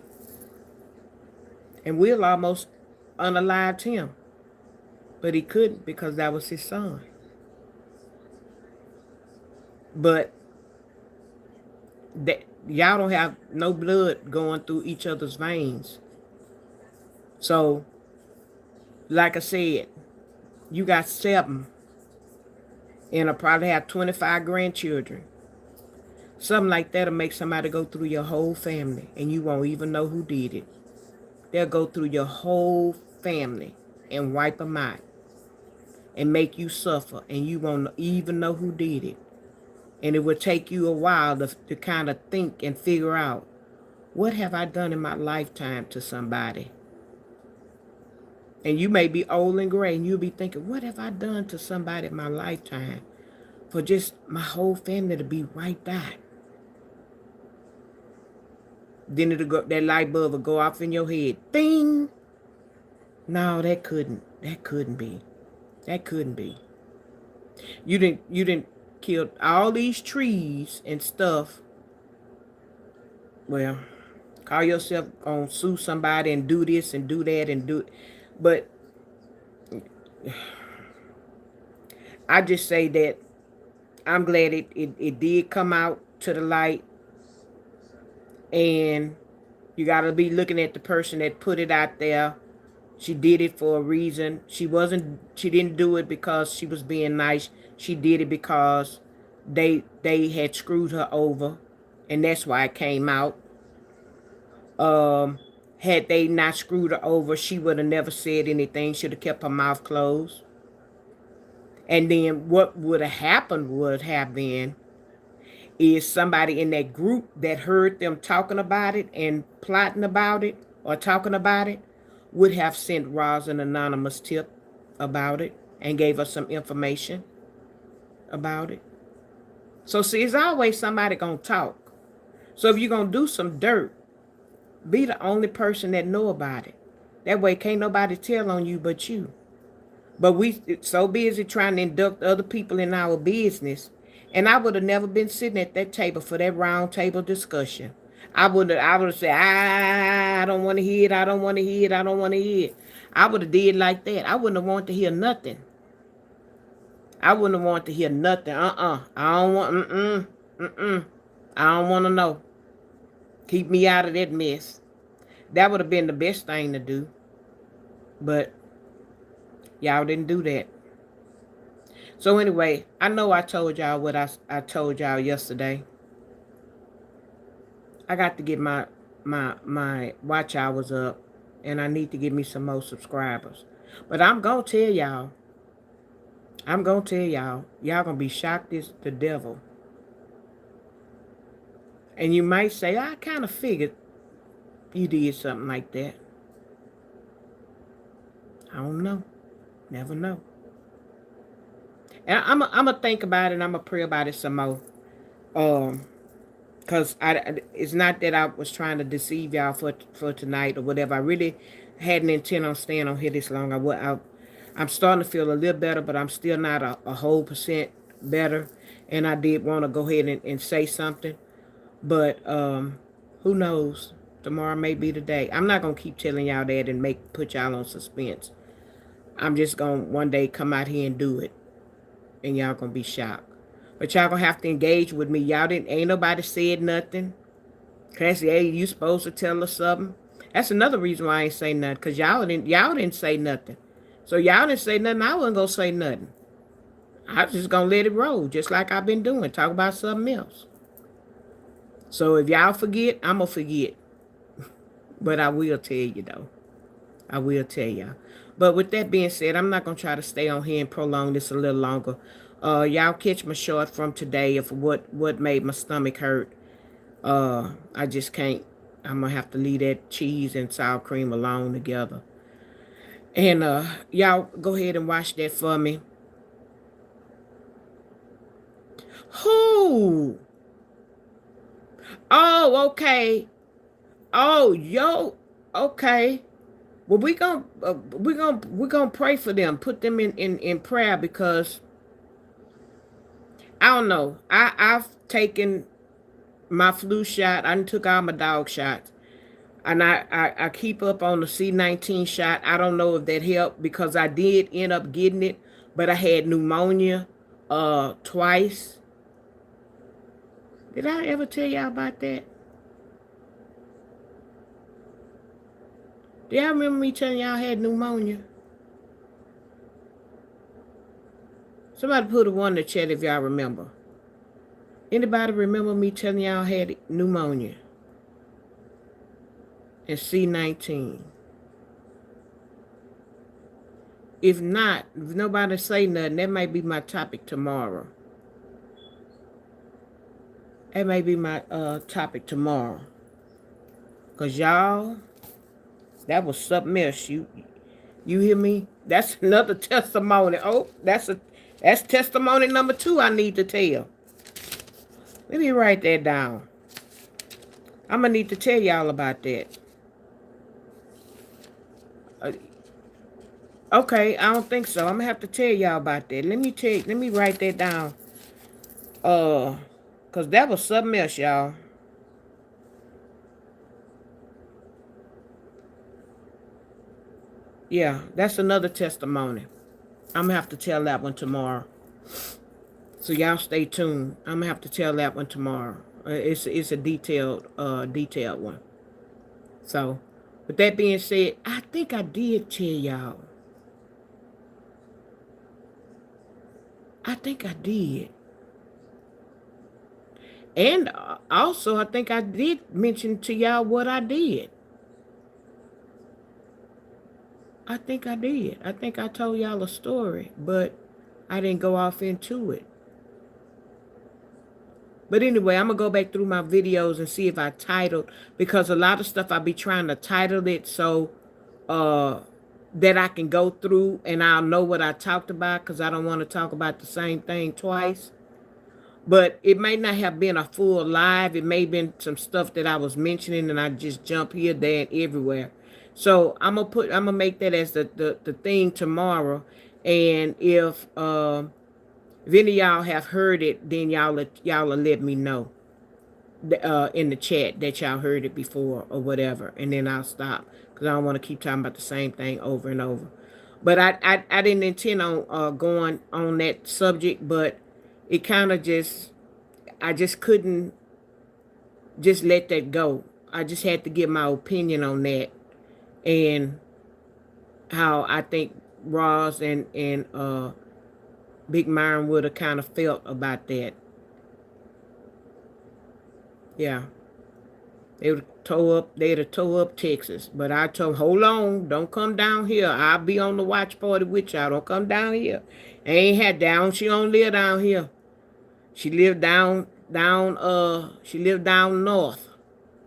And Will almost unalived him, but he couldn't because that was his son. But that y'all don't have no blood going through each other's veins. So, like I said, you got 7, and I probably have 25 grandchildren. Something like that'll make somebody go through your whole family, and you won't even know who did it. They'll go through your whole family and wipe them out and make you suffer, and you won't even know who did it. And it will take you a while to kind of think and figure out, what have I done in my lifetime to somebody? And you may be old and gray, and you'll be thinking, what have I done to somebody in my lifetime for just my whole family to be wiped out? Then that light bulb will go off in your head. Bing! No, that couldn't be. That couldn't be. You didn't kill all these trees and stuff. Well, call yourself on sue somebody and do this and do that and do it. But I just say that I'm glad it did come out to the light. And you got to be looking at the person that put it out there. She did it for a reason. She didn't do it because she was being nice. She did it because they had screwed her over, and that's why it came out. Had they not screwed her over, she would have never said anything. Should have kept her mouth closed. And then what would have been is somebody in that group that heard them talking about it and plotting about it or talking about it would have sent Roz an anonymous tip about it and gave us some information about it. So see, it's always somebody gonna talk. So if you're gonna do some dirt, be the only person that know about it. That way can't nobody tell on you but you. But we so busy trying to induct other people in our business. And I would have never been sitting at that table for that round table discussion. I would have said, I don't want to hear it. I don't want to hear it. I don't want to hear it. I would have did like that. I wouldn't have wanted to hear nothing. I wouldn't have wanted to hear nothing. I don't want, I don't want to know. Keep me out of that mess. That would have been the best thing to do. But y'all didn't do that. So anyway, I know I told y'all what I told y'all yesterday. I got to get my watch hours up, and I need to get me some more subscribers. But I'm gonna tell y'all. I'm gonna tell y'all. Y'all gonna be shocked as the devil. And you might say, I kind of figured you did something like that. I don't know. Never know. And I'm gonna think about it. And I'm gonna pray about it some more. Um, Cause it's not that I was trying to deceive y'all for tonight or whatever. I really hadn't intent on staying on here this long. I'm starting to feel a little better, but I'm still not a whole percent better. And I did want to go ahead and say something, but who knows? Tomorrow may be the day. I'm not gonna keep telling y'all that and put y'all on suspense. I'm just gonna one day come out here and do it, and y'all gonna be shocked. But y'all gonna have to engage with me. Y'all didn't. Ain't nobody said nothing. Cassie, hey, you supposed to tell us something? That's another reason why I ain't say nothing. Cause y'all didn't say nothing. So y'all didn't say nothing. I wasn't gonna say nothing. I was just gonna let it roll, just like I've been doing. Talk about something else. So if y'all forget, I'm gonna forget. But I will tell you though. I will tell y'all. But with that being said, I'm not gonna try to stay on here and prolong this a little longer. Y'all catch my short from today of what made my stomach hurt. I just can't. I'm gonna have to leave that cheese and sour cream alone together. And y'all go ahead and watch that for me. Who? Oh, okay. Oh, yo. Okay. Well, we gonna pray for them. Put them in prayer because I don't know. I've taken my flu shot. I took all my dog shots. And I keep up on the C-19 shot. I don't know if that helped because I did end up getting it, but I had pneumonia twice. Did I ever tell y'all about that? Do y'all remember me telling y'all I had pneumonia? Somebody put a one in the chat if y'all remember. Anybody remember me telling y'all I had pneumonia? And C-19. If not, if nobody say nothing, that might be my topic tomorrow. That may be my topic tomorrow. Cause y'all, that was something else. You hear me? That's another testimony. Oh, that's testimony number 2 I need to tell. Let me write that down. I'm gonna need to tell y'all about that. Okay, I don't think so. I'm gonna have to tell y'all about that. Let me write that down. Cause that was something else, y'all. Yeah, that's another testimony. I'm gonna have to tell that one tomorrow. So y'all stay tuned. I'm gonna have to tell that one tomorrow. It's a detailed one. So, with that being said, I think I did tell y'all. I think I did. And also, I think I did mention to y'all what I did. I think I did. I think I told y'all a story, but I didn't go off into it. But anyway, I'm going to go back through my videos and see if I titled, because a lot of stuff I be trying to title it so that I can go through and I'll know what I talked about, because I don't want to talk about the same thing twice. But it may not have been a full live. It may have been some stuff that I was mentioning and I just jump here, there, and everywhere. So I'm gonna make that as the thing tomorrow. And if any of y'all have heard it, then y'all will let me know in the chat that y'all heard it before or whatever, and then I'll stop because I don't want to keep talking about the same thing over and over. But I didn't intend on going on that subject, but it kind of I just couldn't just let that go. I just had to give my opinion on that, and how I think Ross and Big Myron would have kind of felt about that. Yeah, they'd have tore up Texas. But I told 'em, hold on, don't come down here. I'll be on the watch party with y'all. Don't come down here. Ain't had down. She don't live down here. She lived she lived down north.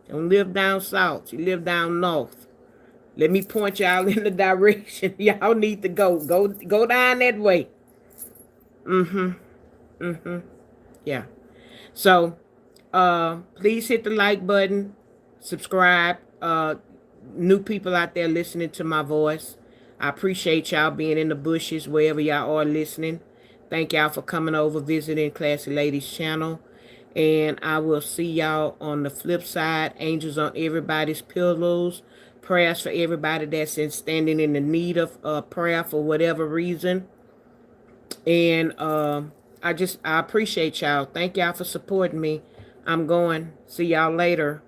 Don't live down south. She lived down north. Let me point y'all in the direction y'all need to go. Go down that way. Mm-hmm. Mm-hmm. Yeah. So please hit the like button, subscribe. New people out there listening to my voice. I appreciate y'all being in the bushes wherever y'all are listening. Thank y'all for coming over, visiting Classy Ladies channel. And I will see y'all on the flip side. Angels on everybody's pillows. Prayers for everybody that's standing in the need of prayer for whatever reason. And I appreciate y'all. Thank y'all for supporting me. I'm going. See y'all later.